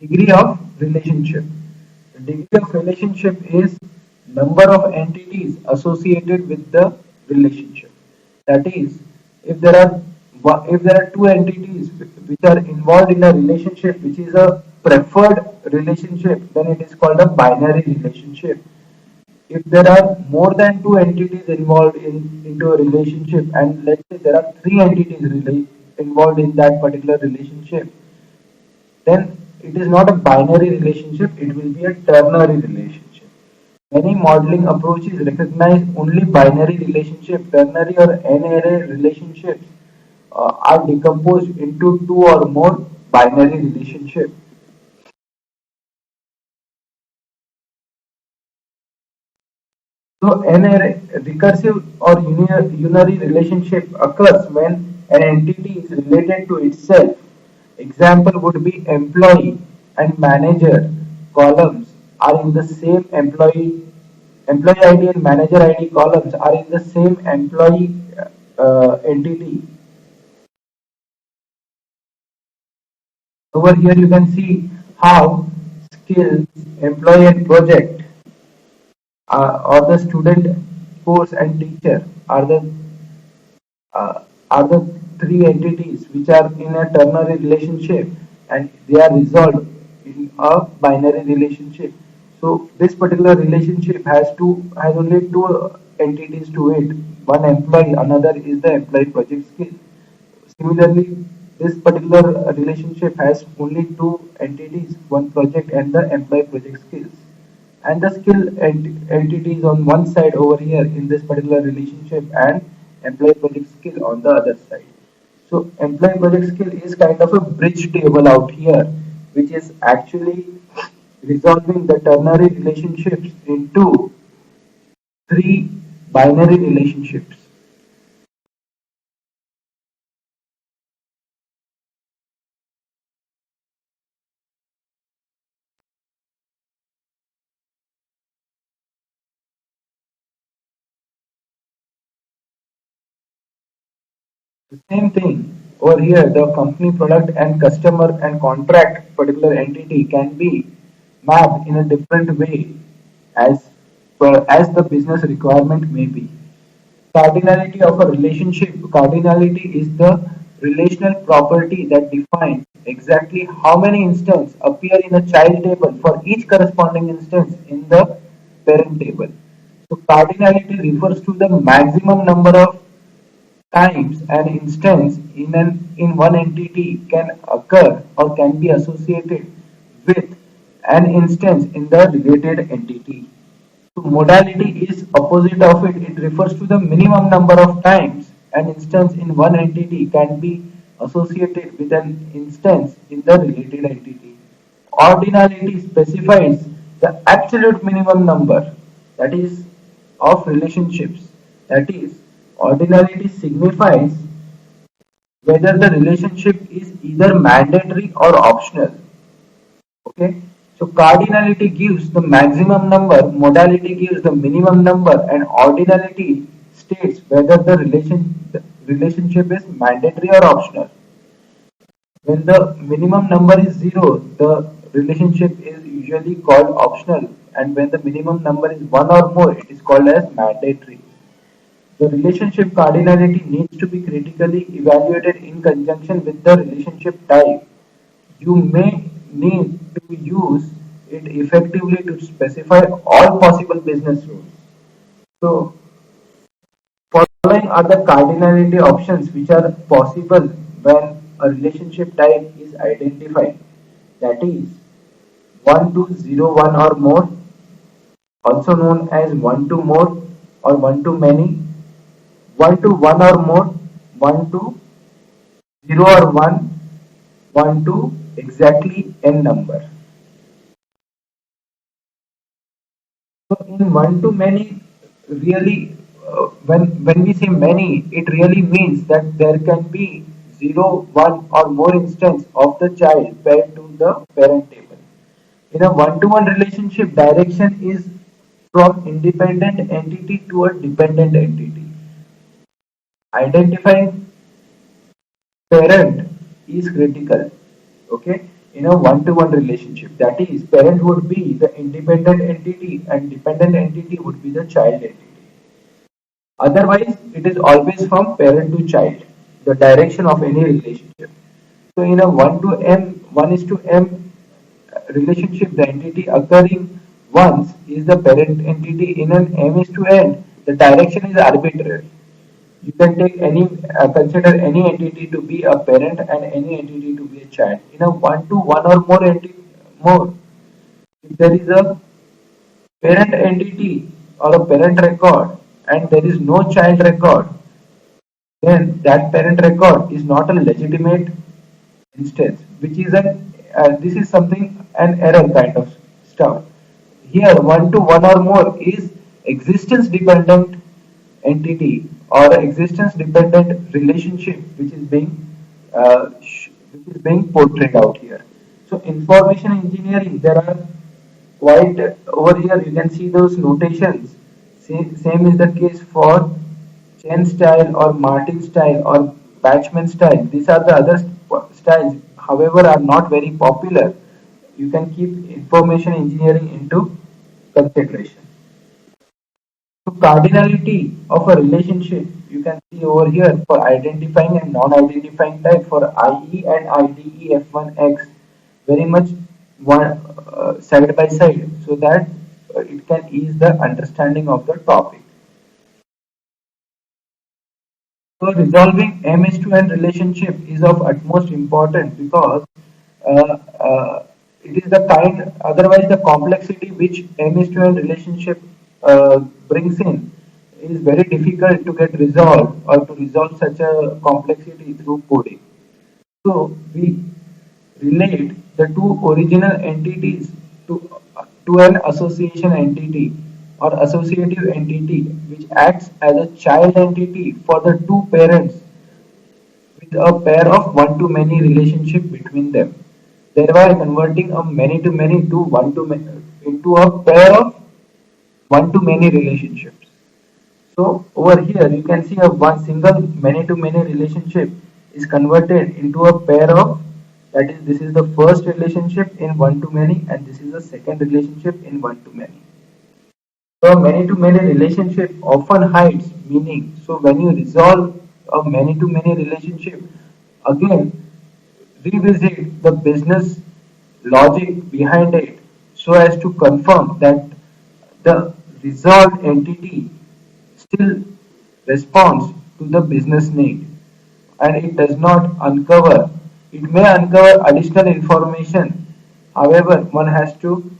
Degree of relationship. The degree of relationship is number of entities associated with the relationship. That is, if there are two entities which are involved in a relationship which is a preferred relationship, then it is called a binary relationship. If there are more than two entities involved into a relationship, and let's say there are three entities involved in that particular relationship, then it is not a binary relationship, it will be a ternary relationship. Many modeling approaches recognize only binary relationship. Ternary or n-array relationships are decomposed into two or more binary relationships. So an recursive or unary relationship occurs when an entity is related to itself. Example would be employee and manager columns are in the same employee ID and manager ID columns are in the same employee entity. Over here you can see how skills, employee and project or the student, course and teacher are the three entities which are in a ternary relationship, and they are resolved in a binary relationship. So this particular relationship has only two entities to it. One employee, another is the employee project skill. Similarly, this particular relationship has only two entities, one project and the employee project skills. And the entities on one side over here in this particular relationship, and employee project skill on the other side. So employee project skill is kind of a bridge table out here, which is actually resolving the ternary relationships into three binary relationships. The same thing over here, the company product and customer and contract particular entity can be mapped in a different way as as the business requirement may be. Cardinality of a relationship. Cardinality is the relational property that defines exactly how many instances appear in a child table for each corresponding instance in the parent table. So cardinality refers to the maximum number of times an instance in one entity can occur or can be associated with an instance in the related entity. So modality is opposite of it. It refers to the minimum number of times an instance in one entity can be associated with an instance in the related entity. Ordinality specifies the absolute minimum number, that is, of relationships. That is, ordinality signifies whether the relationship is either mandatory or optional. Okay, so cardinality gives the maximum number, modality gives the minimum number, and ordinality states whether the relationship is mandatory or optional. When the minimum number is zero, the relationship is usually called optional, and when the minimum number is one or more, it is called as mandatory. The relationship cardinality needs to be critically evaluated in conjunction with the relationship type. You may need to use it effectively to specify all possible business rules. So, following are the cardinality options which are possible when a relationship type is identified. That is 1 to 0 1 or more, also known as 1 to more or 1 to many, 1 to 1 or more, 1 to 0 or 1, 1 to exactly n number. So in one to many, really, when we say many, it really means that there can be zero, one, or more instance of the child paired to the parent table. In a one-to-one relationship, direction is from independent entity to a dependent entity. Identifying parent is critical. Okay, in a one-to-one relationship. That is, parent would be the independent entity and dependent entity would be the child entity. Otherwise, it is always from parent to child, the direction of any relationship. So in a 1 to m, 1 is to m relationship, the entity occurring once is the parent entity. In an m is to n, the direction is arbitrary. You can take any, consider any entity to be a parent and any entity to be a child. In a 1 to 1 or more entity, more, if there is a parent entity or a parent record and there is no child record, then that parent record is not a legitimate instance, which is an this is something an error kind of stuff. Here, one to one or more is existence dependent entity or existence dependent relationship, which is being portrayed out here. So, information engineering, there are quite over here. You can see those notations. Same is the case for chain style or Martin style or Batchman style. These are the other styles, however, are not very popular. You can keep information engineering into consideration. So cardinality of a relationship, you can see over here for identifying and non-identifying type for IE and IDE F1X, very much one side by side, so that it can ease the understanding of the topic. So resolving M is to N relationship is of utmost importance because uh, it is the kind, otherwise the complexity which M is to N relationship brings in is very difficult to get resolved or to resolve such a complexity through coding. So we relate the two original entities to an association entity or associative entity which acts as a child entity for the two parents with a pair of one-to-many relationship between them, thereby converting a many-to-many to one-to-many into a pair of one-to-many relationships. So over here you can see a one single many-to-many relationship is converted into a pair of, that is, this is the first relationship in one-to-many and this is the second relationship in one-to-many. So many-to-many relationship often hides meaning. So when you resolve a many-to-many relationship, again revisit the business logic behind it so as to confirm that the resolved entity still responds to the business need and it does not uncover, it may uncover additional information. However, one has to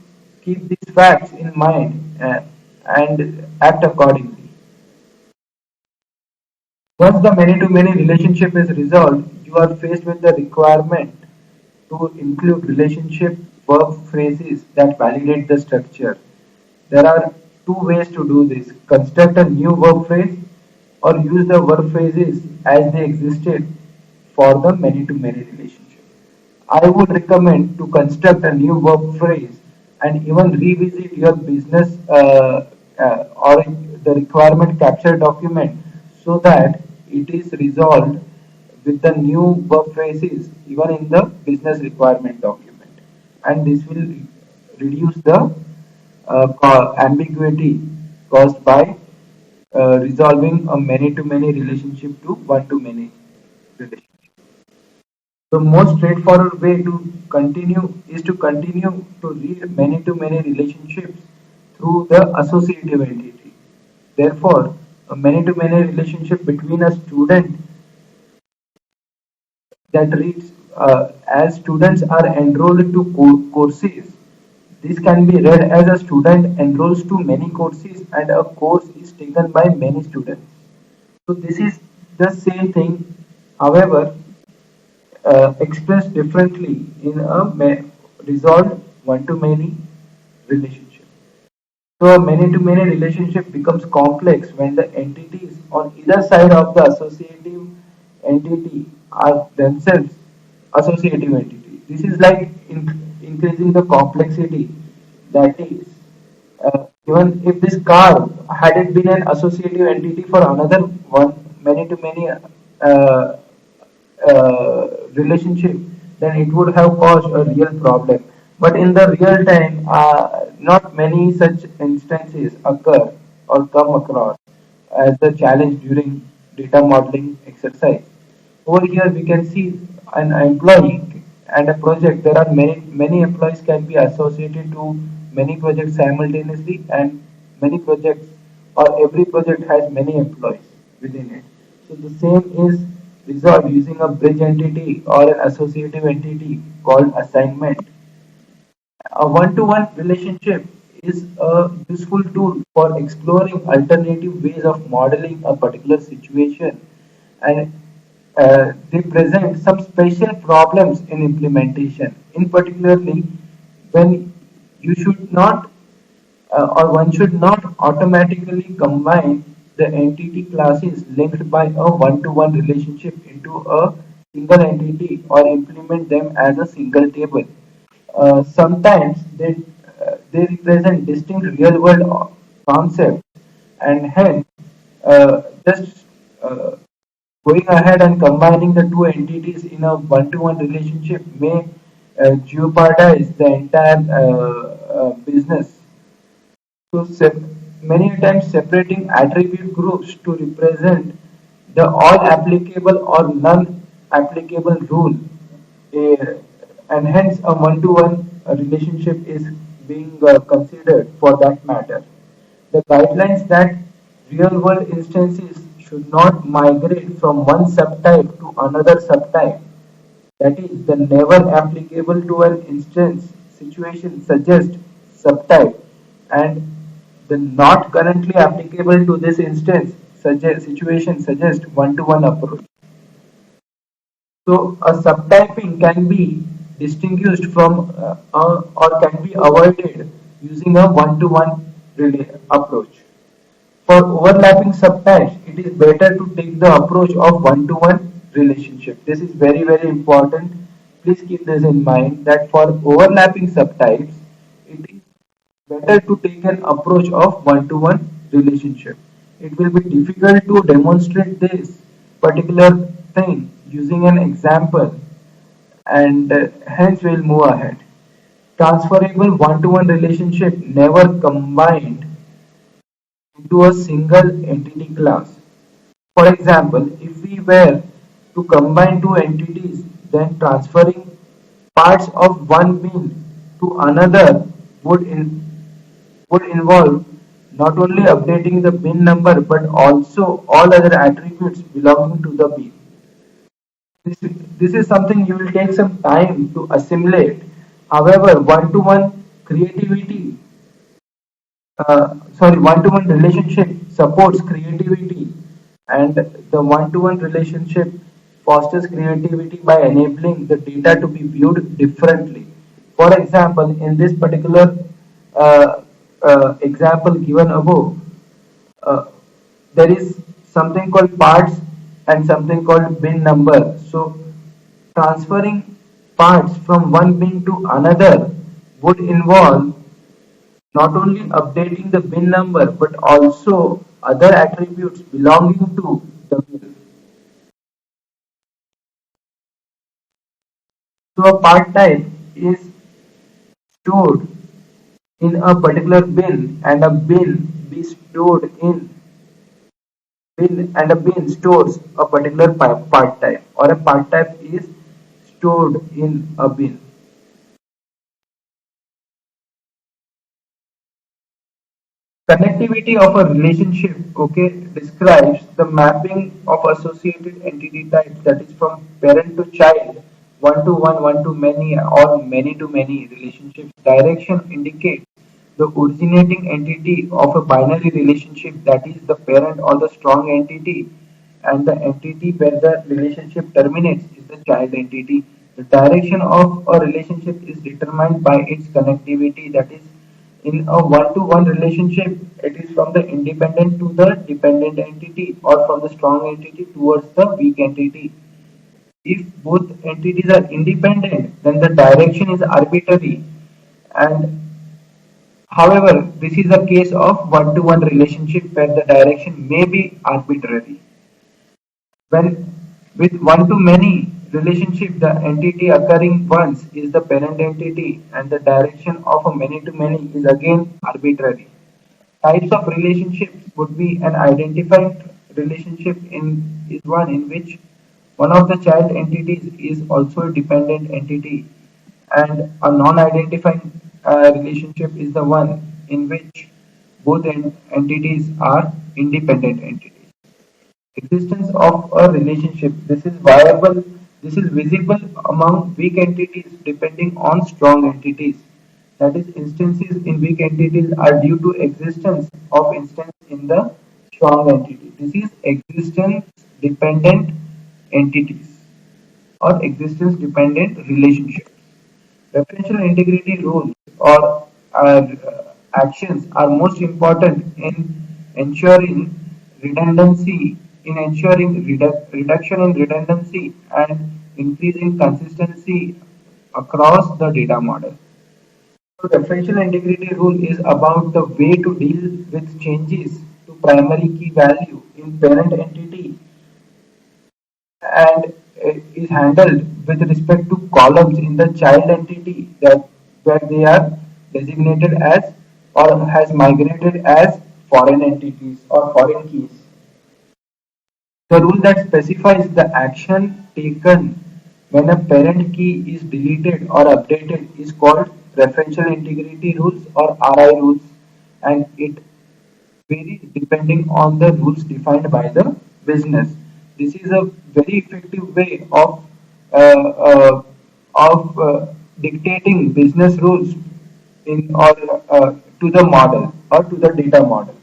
keep these facts in mind and act accordingly. Once the many-to-many relationship is resolved, you are faced with the requirement to include relationship verb phrases that validate the structure. There are two ways to do this: construct a new verb phrase or use the verb phrases as they existed for the many-to-many relationship. I would recommend to construct a new verb phrase and even revisit your business or the requirement capture document so that it is resolved with the new verb phrases even in the business requirement document, and this will reduce the ambiguity caused by resolving a many-to-many relationship to one-to-many relationship. The most straightforward way to continue is to continue to read many-to-many relationships through the associative entity. Therefore, a many-to-many relationship between a student that reads as students are enrolled to courses. This can be read as a student enrolls to many courses and a course is taken by many students. So this is the same thing, however, expressed differently in a resolved one-to-many relationship. So a many-to-many relationship becomes complex when the entities on either side of the associative entity are themselves associative entity. This is like increasing the complexity. That is, even if this car had it been an associative entity for another one many-to-many relationship, then it would have caused a real problem. But in the real time, not many such instances occur or come across as a challenge during data modeling exercise. Over here, we can see an employee and a project. There are many employees can be associated to many projects simultaneously, and many projects or every project has many employees within it. So the same is resolved using a bridge entity or an associative entity called assignment. A one-to-one relationship is a useful tool for exploring alternative ways of modeling a particular situation, and they present some special problems in implementation. In particularly, when you should not or one should not automatically combine the entity classes linked by a one-to-one relationship into a single entity or implement them as a single table. Sometimes they represent distinct real-world concepts, and hence just going ahead and combining the two entities in a one-to-one relationship may jeopardize the entire business. So many times separating attribute groups to represent the all applicable or none applicable rule, eh, and hence a one-to-one relationship is being considered for that matter. The guidelines that real-world instances should not migrate from one subtype to another subtype, that is, the never applicable to an instance situation suggest subtype, and the not currently applicable to this instance suggest situation suggest one-to-one approach. So a subtyping can be distinguished from or can be avoided using a one-to-one approach. For overlapping subtypes, it is better to take the approach of one-to-one relationship. This is very, very important. Please keep this in mind that for overlapping subtypes, it is better to take an approach of one-to-one relationship. It will be difficult to demonstrate this particular thing using an example, and hence we'll move ahead. Transferable one-to-one relationship never combined into a single entity class. For example, if we were to combine two entities, then transferring parts of one bin to another would, would involve not only updating the bin number but also all other attributes belonging to the bin. This is something you will take some time to assimilate. However, one-to-one creativity one-to-one relationship supports creativity, and the one-to-one relationship fosters creativity by enabling the data to be viewed differently. For example, in this particular example given above, uh, there is something called parts and something called bin number. So transferring parts from one bin to another would involve not only updating the bin number but also other attributes belonging to the bin. So a part type is stored in a particular bin, and a bin be stored in bin, and a bin stores a particular part type, or a part type is stored in a bin. Connectivity of a relationship, okay, describes the mapping of associated entity types, that is from parent to child, one to one to many, or many to many relationships. Direction indicates the originating entity of a binary relationship, that is the parent or the strong entity, and the entity where the relationship terminates is the child entity. The direction of a relationship is determined by its connectivity, that is, in a one-to-one relationship, it is from the independent to the dependent entity, or from the strong entity towards the weak entity. If both entities are independent, then the direction is arbitrary. And however, this is a case of one-to-one relationship where the direction may be arbitrary. When with one to many relationship, the entity occurring once is the parent entity and the direction of a many-to-many is again arbitrary. Types of relationships would be an identified relationship is one in which one of the child entities is also a dependent entity, and a non-identifying relationship is the one in which both entities are independent entities. Existence of a relationship. This is viable. This is visible among weak entities depending on strong entities. That is, instances in weak entities are due to existence of instance in the strong entity. This is existence dependent entities or existence dependent relationships. Referential integrity rules or actions are most important in ensuring reduction in redundancy and increasing consistency across the data model. So referential integrity rule is about the way to deal with changes to primary key value in parent entity and is handled with respect to columns in the child entity that where they are designated as or has migrated as foreign entities or foreign keys. The rule that specifies the action taken when a parent key is deleted or updated is called referential integrity rules or RI rules, and it varies depending on the rules defined by the business. This is a very effective way uh, uh, of dictating business rules in or to the model or to the data model.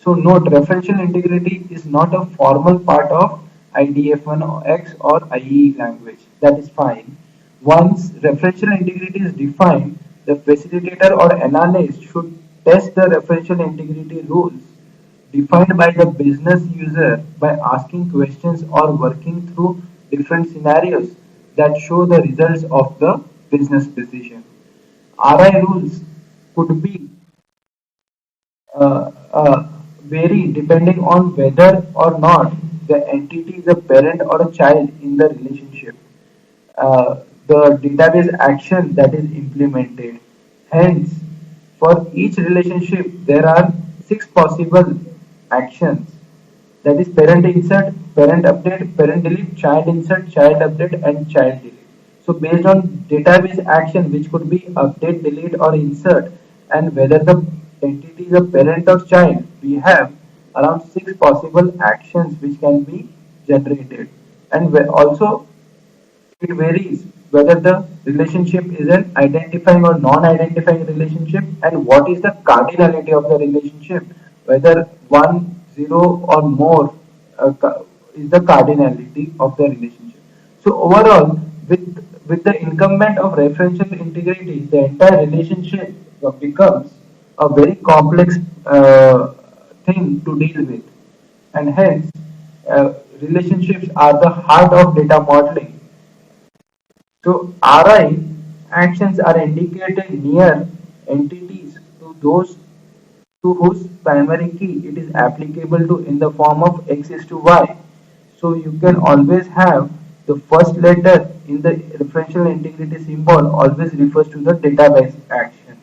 So note, referential integrity is not a formal part of IDF1X or IE language. That is fine. Once referential integrity is defined, the facilitator or analyst should test the referential integrity rules defined by the business user by asking questions or working through different scenarios that show the results of the business decision. RI rules could be uh, uh, vary depending on whether or not the entity is a parent or a child in the relationship. The database action that is implemented. Hence, for each relationship, there are six possible actions. That is parent insert, parent update, parent delete, child insert, child update, and child delete. So based on database action, which could be update, delete, or insert, and whether the entity is a parent or child, we have around six possible actions which can be generated. And also it varies whether the relationship is an identifying or non-identifying relationship and what is the cardinality of the relationship, whether 1, 0 or more is the cardinality of the relationship. So overall, with the incumbent of referential integrity, the entire relationship becomes a very complex thing to deal with, and hence relationships are the heart of data modeling. So RI actions are indicated near entities to those to whose primary key it is applicable to in the form of X is to Y. So you can always have the first letter in the referential integrity symbol always refers to the database action,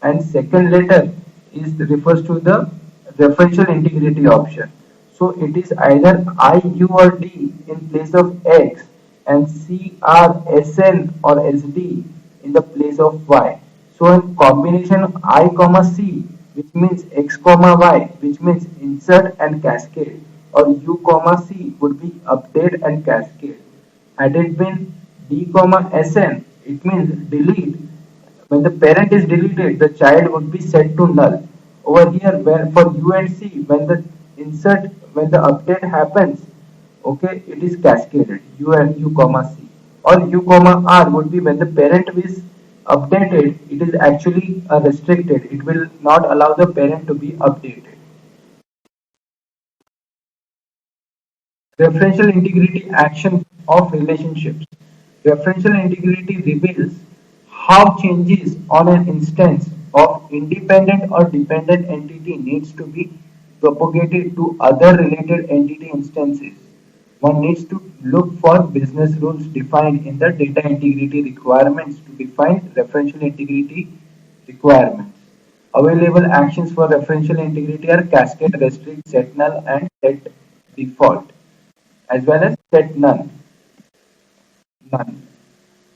and second letter is refers to the referential integrity option. So it is either I, U or D in place of X and C, R, SN or SD in the place of Y. So in combination of I comma C, which means X comma Y, which means insert and cascade, or U comma C would be update and cascade. Had it been D comma SN, it means delete. When the parent is deleted, the child would be set to null. Over here, where for U and C, when the update happens, okay, it is cascaded, U and U comma C. Or U comma R would be when the parent is updated, it is actually restricted. It will not allow the parent to be updated. Referential integrity action of relationships. Referential integrity reveals how changes on an instance of independent or dependent entity needs to be propagated to other related entity instances. one needs to look for business rules defined in the data integrity requirements to define referential integrity requirements. Available actions for referential integrity are cascade, restrict, set null, and set default, as well as set none.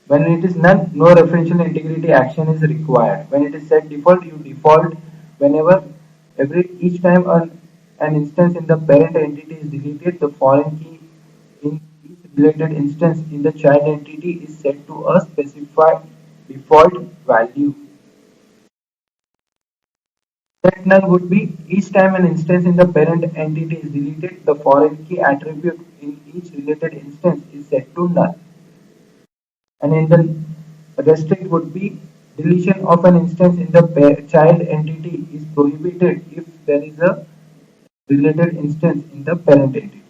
When it is none, no referential integrity action is required. When it is set default, you default whenever each time an instance in the parent entity is deleted, the foreign key in each related instance in the child entity is set to a specified default value. Set null would be each time an instance in the parent entity is deleted, the foreign key attribute in each related instance is set to null. And in the restrict would be deletion of an instance in the child entity is prohibited if there is a related instance in the parent entity.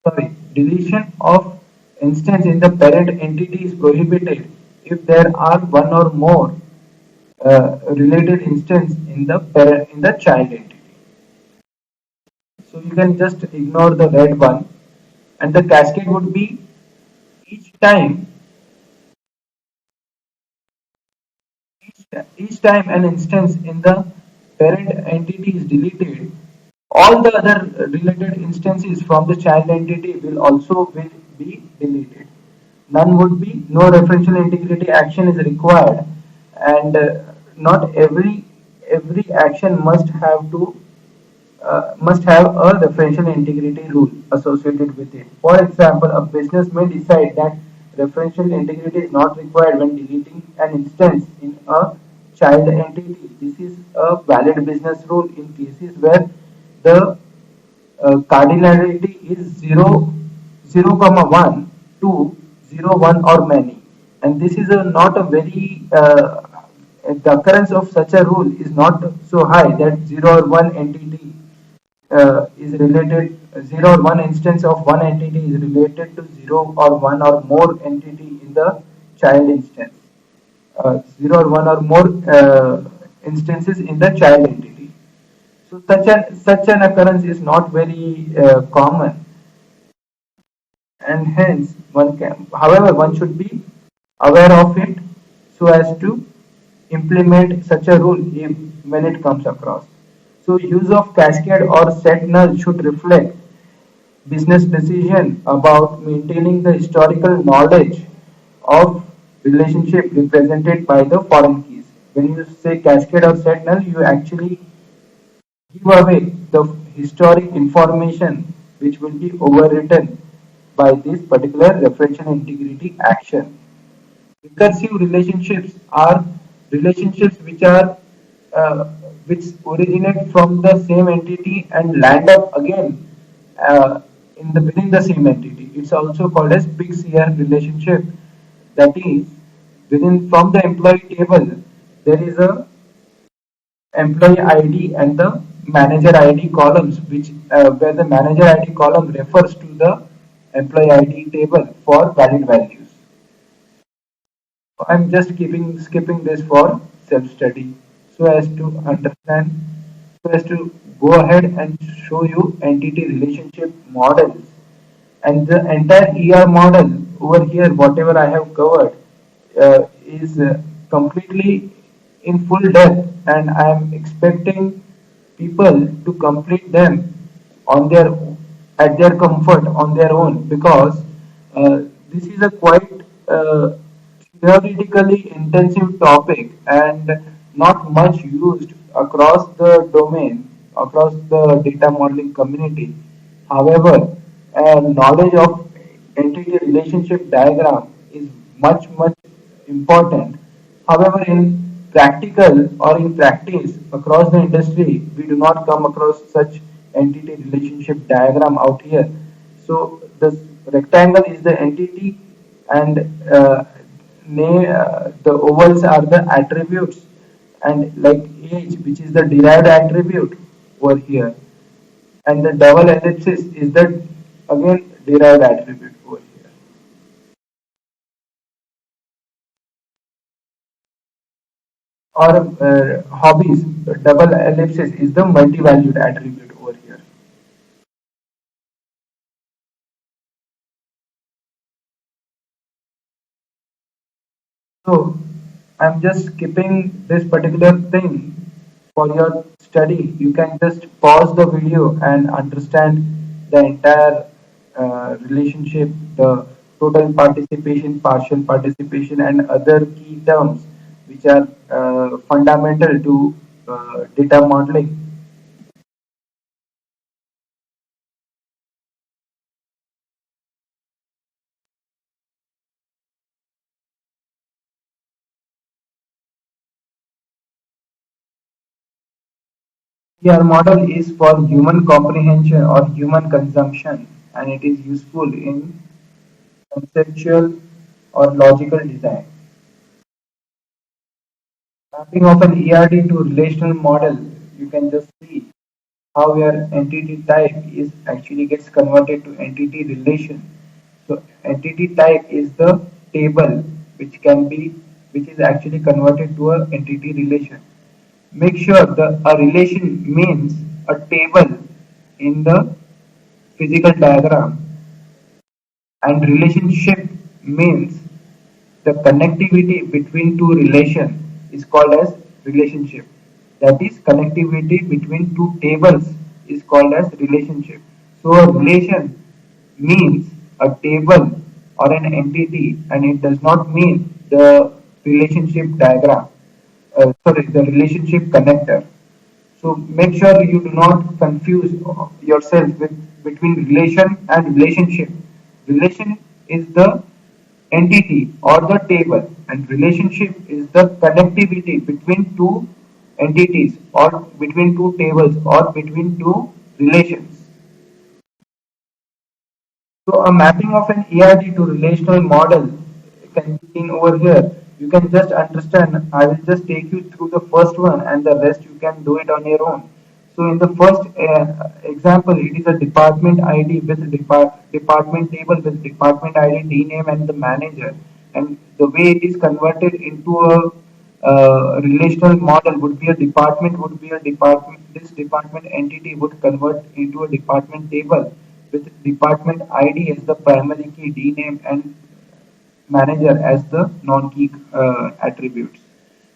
Sorry, deletion of instance in the parent entity is prohibited if there are one or more related instance in the child entity. So you can just ignore the red one, and the cascade would be each time each time an instance in the parent entity is deleted, all the other related instances from the child entity will be deleted. None would be no referential integrity action is required, and not every action must have a referential integrity rule associated with it. For example, a business may decide that referential integrity is not required when deleting an instance in a child entity. This is a valid business rule in cases where the cardinality is 0, 1 to 0, 1 or many. And this is not a very the occurrence of such a rule is not so high that 0 or 1 entity is related 0 or 1 instance of one entity is related to 0 or 1 or more entity in the child instance. 0 or 1 or more instances in the child entity. So such an occurrence is not very common, and hence however, one should be aware of it so as to implement such a rule when it comes across. So use of cascade or set null should reflect business decision about maintaining the historical knowledge of relationship represented by the foreign keys. When you say cascade or set null, you actually give away the historic information which will be overwritten by this particular referential integrity action. Recursive relationships are relationships which originate from the same entity and land up again within the same entity. It's also called as big-CR relationship. That is, within from the employee table, there is a employee ID and the manager ID columns, which where the manager ID column refers to the employee ID table for valid values. I'm just skipping this for self-study so as to understand, so as to go ahead and show you entity relationship models. And the entire ER model over here, whatever I have covered, is completely in full depth, and I am expecting people to complete them on their at their comfort on their own, because this is a quite theoretically intensive topic and not much used across the domain, across the data modeling community. However, knowledge of entity relationship diagram is much important. However, in practical or in practice across the industry, we do not come across such entity relationship diagram out here. So the rectangle is the entity, and the ovals are the attributes, and like age, which is the derived attribute over here, and the double ellipsis is the again derived attribute over here. or hobbies, double ellipsis is the multi-valued attribute over here. So I'm just skipping this particular thing for your study. You can just pause the video and understand the entire relationship, the total participation, partial participation, and other key terms which are fundamental to data modeling. Your model is for human comprehension or human consumption, and it is useful in conceptual or logical design. Mapping of an ERD to relational model, you can just see how your entity type is actually gets converted to entity relation. So entity type is the table which is actually converted to a entity relation. Make sure the a relation means a table in the physical diagram, and relationship means the connectivity between two relations is called as relationship. That is, connectivity between two tables is called as relationship. So a relation means a table or an entity, and it does not mean the relationship diagram. Sorry, the relationship connector. So make sure you do not confuse yourself with between relation and relationship. Relation is the entity or the table, and relationship is the connectivity between two entities or between two tables or between two relations. So a mapping of an ERD to relational model can be seen over here. You can just understand. I will just take you through the first one, and the rest you can do it on your own. So in the first example, it is a department ID with department table with department ID, D name, and the manager. And the way it is converted into a relational model would be a department would be a department. This department entity would convert into a department table with department ID as the primary key, D name, and manager as the non-key attributes.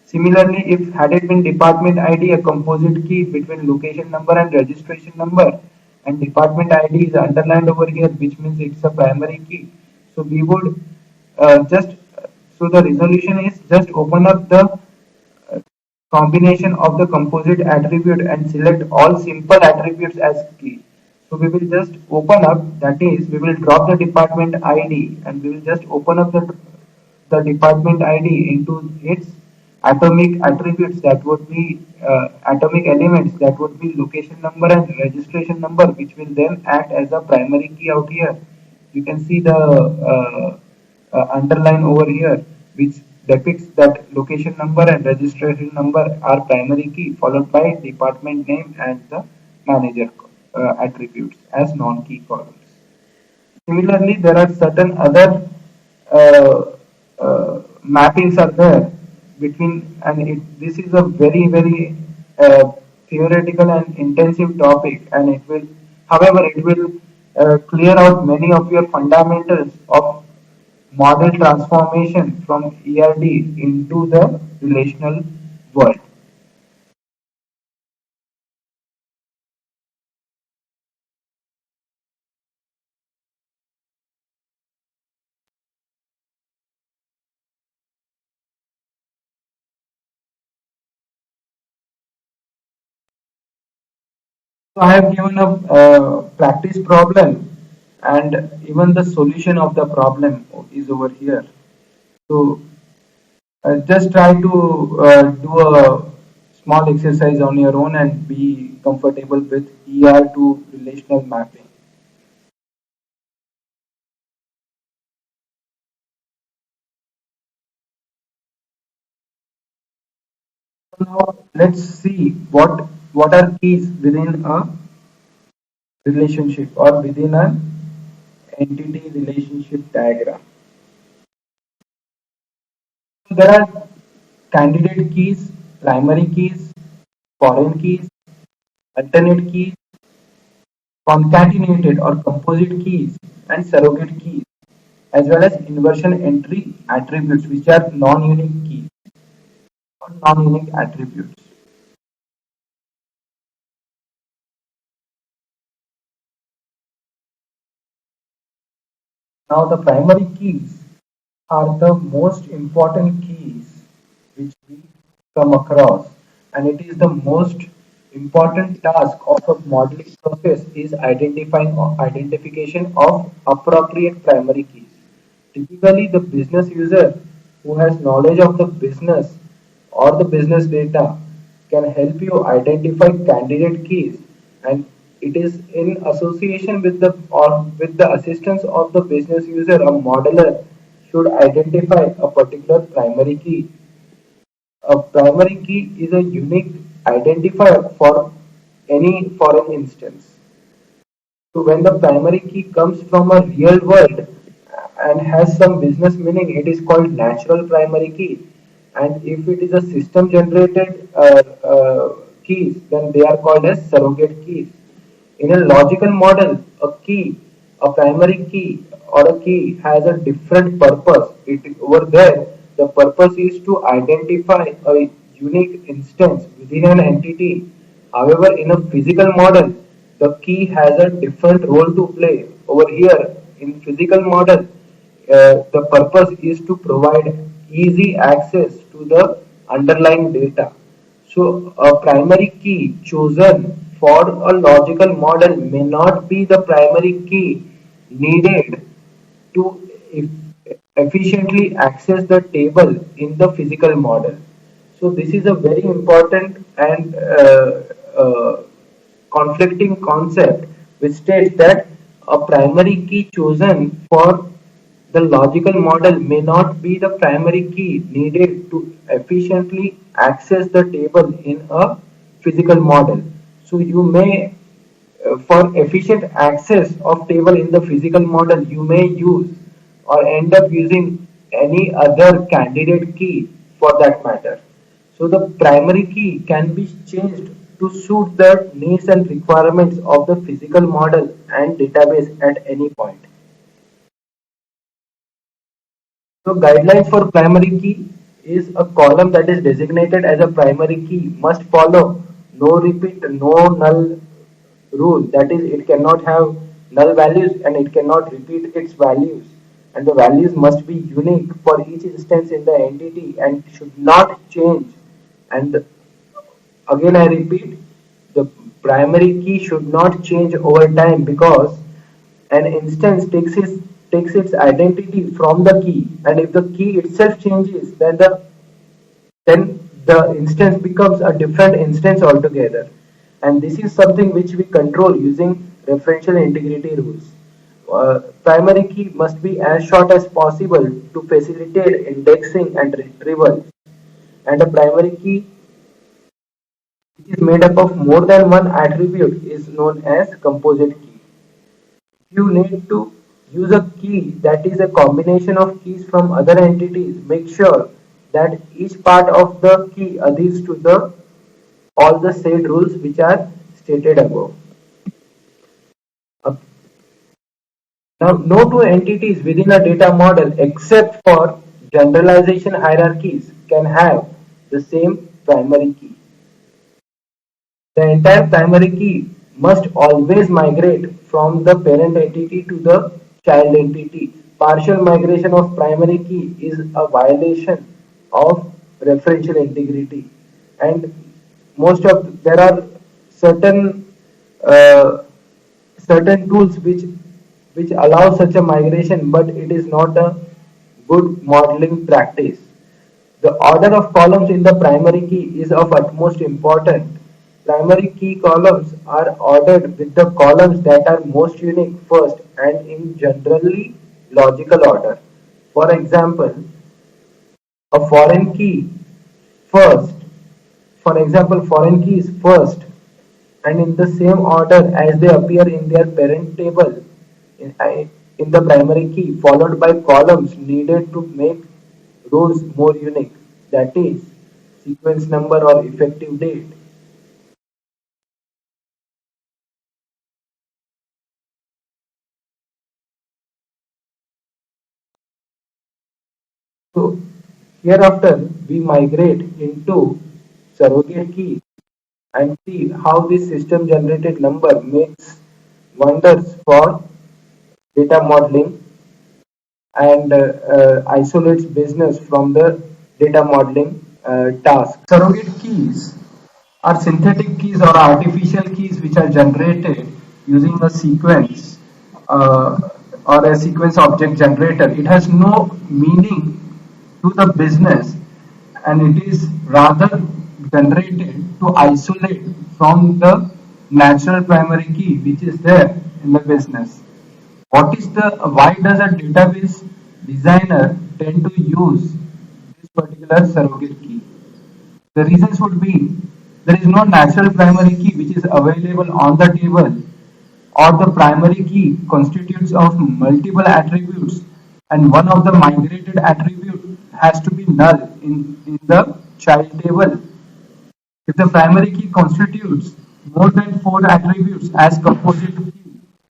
Similarly, if had it been department ID, a composite key between location number and registration number, and department ID is underlined over here, which means it's a primary key. So we would just so the resolution is just open up the combination of the composite attribute and select all simple attributes as key. So we will just open up, that is, we will drop the department ID and we will just open up the department ID into its atomic attributes, that would be atomic elements, that would be location number and registration number, which will then act as a primary key out here. You can see the underline over here, which depicts that location number and registration number are primary key, followed by department name and the manager attributes as non-key columns. Similarly, there are certain other uh, mappings are there between, and this is a very theoretical and intensive topic, and it will, however, it will clear out many of your fundamentals of model transformation from ERD into the relational world. So I have given a practice problem, and even the solution of the problem is over here. So just try to do a small exercise on your own and be comfortable with ER to relational mapping. Now let's see what are keys within a relationship or within an entity relationship diagram. So there are candidate keys, primary keys, foreign keys, alternate keys, concatenated or composite keys, and surrogate keys, as well as inversion entry attributes, which are non-unique keys or non-unique attributes. Now, the primary keys are the most important keys which we come across, and it is the most important task of a modeling process is identification of appropriate primary keys. Typically, the business user who has knowledge of the business or the business data can help you identify candidate keys, and it is in association with the or with the assistance of the business user. A modeler should identify a particular primary key. A primary key is a unique identifier for any foreign instance. So when the primary key comes from a real world and has some business meaning, it is called natural primary key. And if it is a system generated keys, then they are called as surrogate keys. In a logical model, a primary key or a key has a different purpose. Over there, the purpose is to identify a unique instance within an entity. However, in a physical model, the key has a different role to play. Over here, in physical model, the purpose is to provide easy access to the underlying data. So a primary key chosen for a logical model may not be the primary key needed to efficiently access the table in the physical model. So this is a very important and conflicting concept which states that a primary key chosen for the logical model may not be the primary key needed to efficiently access the table in a physical model. So you may, for efficient access of table in the physical model, you may use or end up using any other candidate key for that matter. So the primary key can be changed to suit the needs and requirements of the physical model and database at any point. So guidelines for primary key is a column that is designated as a primary key must follow no repeat, no null rule. That is, it cannot have null values and it cannot repeat its values. And the values must be unique for each instance in the entity and should not change. And again, I repeat, the primary key should not change over time because an instance takes its identity from the key, and if the key itself changes, then the instance becomes a different instance altogether. And this is something which we control using referential integrity rules. Primary key must be as short as possible to facilitate indexing and retrieval. And a primary key which is made up of more than one attribute is known as composite key. You need to use a key that is a combination of keys from other entities. Make sure that each part of the key adheres to the all the said rules which are stated above. Uh, Now, no two entities within a data model except for generalization hierarchies can have the same primary key. The entire primary key must always migrate from the parent entity to the child entity. Partial migration of primary key is a violation of referential integrity, and there are certain uh, certain tools which allow such a migration, but it is not a good modeling practice. The order of columns in the primary key is of utmost importance. Primary key columns are ordered with the columns that are most unique first and in generally logical order. For example, a foreign key first. For example, foreign key is first and in the same order as they appear in their parent table in the primary key, followed by columns needed to make rows more unique. That is, sequence number or effective date. So hereafter we migrate into surrogate key and see how this system generated number makes wonders for data modeling and isolates business from the data modeling task. Surrogate keys are synthetic keys or artificial keys which are generated using a sequence or a sequence object generator. It has no meaning to the business and it is rather generated to isolate from the natural primary key which is there in the business. Why does a database designer tend to use this particular surrogate key? The reasons would be there is no natural primary key which is available on the table, or the primary key constitutes of multiple attributes and one of the migrated attribute has to be null in the child table. If the primary key constitutes more than four attributes as composite key,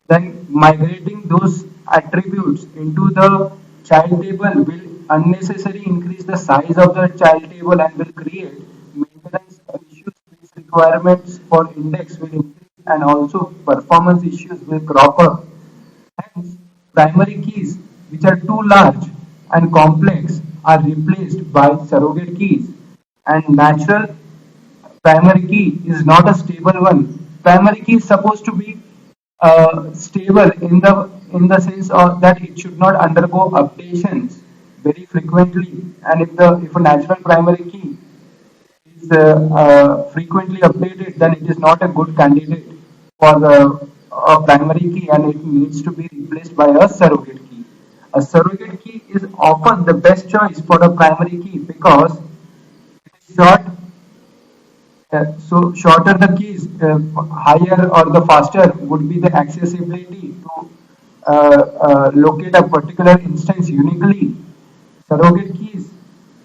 then migrating those attributes into the child table will unnecessarily increase the size of the child table and will create maintenance issues. Which requirements for index will increase and also performance issues will crop up. Hence, primary keys which are too large and complex are replaced by surrogate keys, and natural primary key is not a stable one. Primary key is supposed to be stable in the sense of that it should not undergo updations very frequently. And if a natural primary key is frequently updated, then it is not a good candidate for a primary key, and it needs to be replaced by a surrogate key. A surrogate key is often the best choice for a primary key because it is short. So shorter the keys, higher or the faster would be the accessibility to locate a particular instance uniquely. Surrogate keys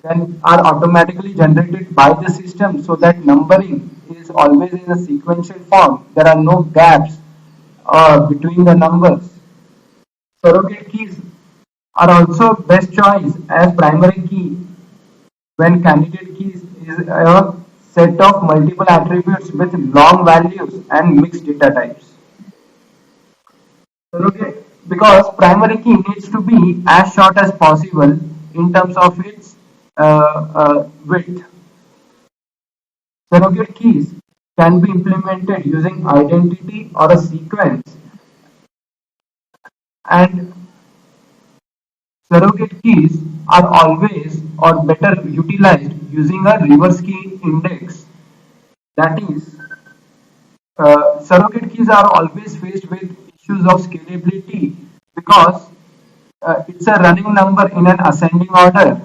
then are automatically generated by the system so that numbering is always in a sequential form. There are no gaps between the numbers. Surrogate keys are also best choice as primary key when candidate keys is a set of multiple attributes with long values and mixed data types. Surrogate, because primary key needs to be as short as possible in terms of its width. Surrogate keys can be implemented using identity or a sequence, and surrogate keys are always or better utilized using a reverse key index. That is, surrogate keys are always faced with issues of scalability because it's a running number in an ascending order,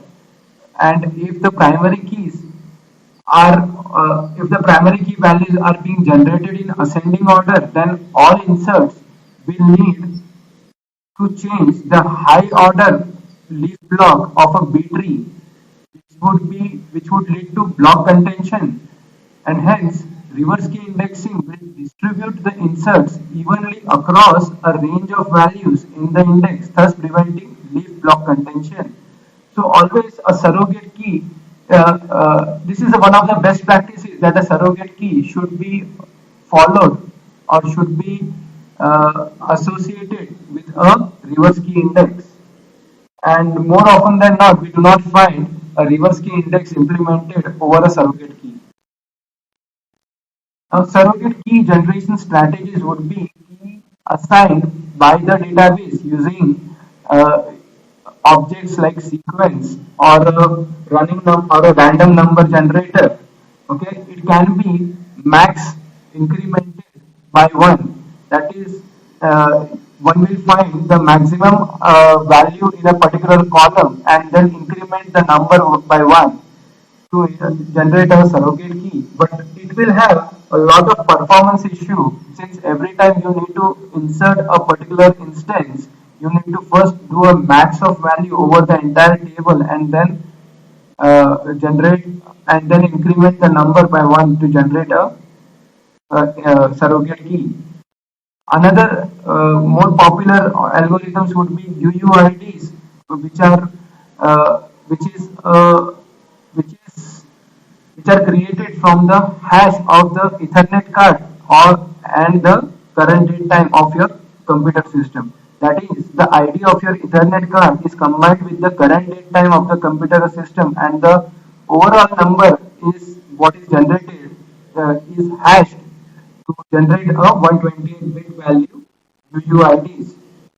and if the primary key values are being generated in ascending order, then all inserts will need to change the high order leaf block of a B tree, which would lead to block contention, and hence reverse key indexing will distribute the inserts evenly across a range of values in the index, thus preventing leaf block contention. So always a surrogate key, this is one of the best practices that a surrogate key should be followed or should be associated with a reverse key index. And more often than not, we do not find a reverse key index implemented over a surrogate key. Now, surrogate key generation strategies would be key assigned by the database using objects like sequence or a random number generator. Okay, it can be max incremented by one. That is, one will find the maximum value in a particular column and then increment the number by one to generate a surrogate key. But it will have a lot of performance issue since every time you need to insert a particular instance, you need to first do a max of value over the entire table and then generate and then increment the number by 1 to generate surrogate key. Another more popular algorithms would be UUIDs, which are which is which is which are created from the hash of the Ethernet card or and the current date time of your computer system. That is, the ID of your Ethernet card is combined with the current date time of the computer system, and the overall number is what is generated is hashed to generate a 128-bit value UUIDs,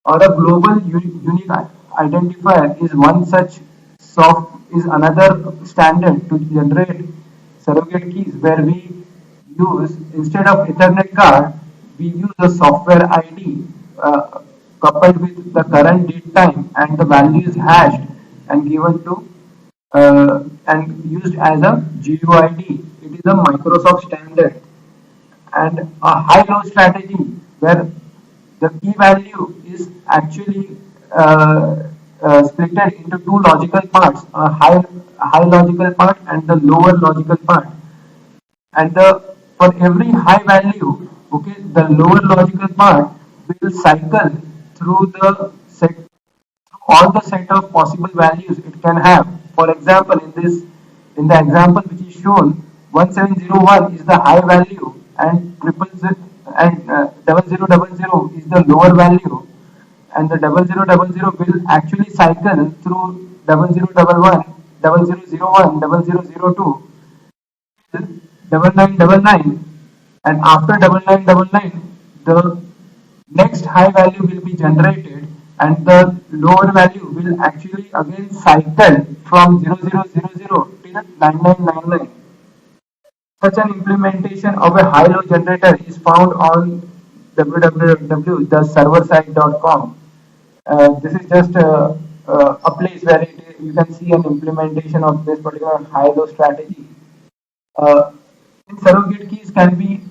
or a global unique identifier is one such soft is another standard to generate surrogate keys, where we use, instead of Ethernet card, we use a software ID coupled with the current date time, and the value is hashed and given to and used as a GUID. It is a Microsoft standard. And a high-low strategy, where the key value is actually splitted into two logical parts, a high logical part and the lower logical part. And for every high value, okay, the lower logical part will cycle through the set all the set of possible values it can have. For example, in the example which is shown, 1701 is the high value, and triple zero and 0000 is the lower value, and the 0000 will actually cycle through 0011, 0001, 0002, 9999, and after 9999 the next high value will be generated, and the lower value will actually again cycle from 0000 till 9999. Such an implementation of a high-low generator is found on www.theserverside.com. This is just a place where you can see an implementation of this particular high-low strategy. Surrogate keys can be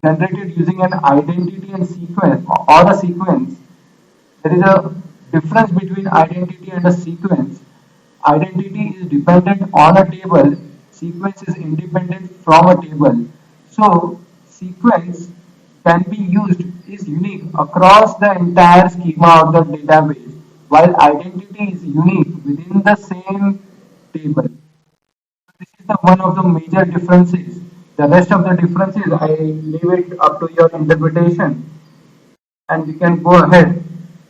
generated using an identity and sequence or a sequence. There is a difference between identity and a sequence. Identity is dependent on a table, sequence is independent from a table. So sequence can be used is unique across the entire schema of the database, while identity is unique within the same table. This is one of the major differences. The rest of the differences I leave it up to your interpretation, and you can go ahead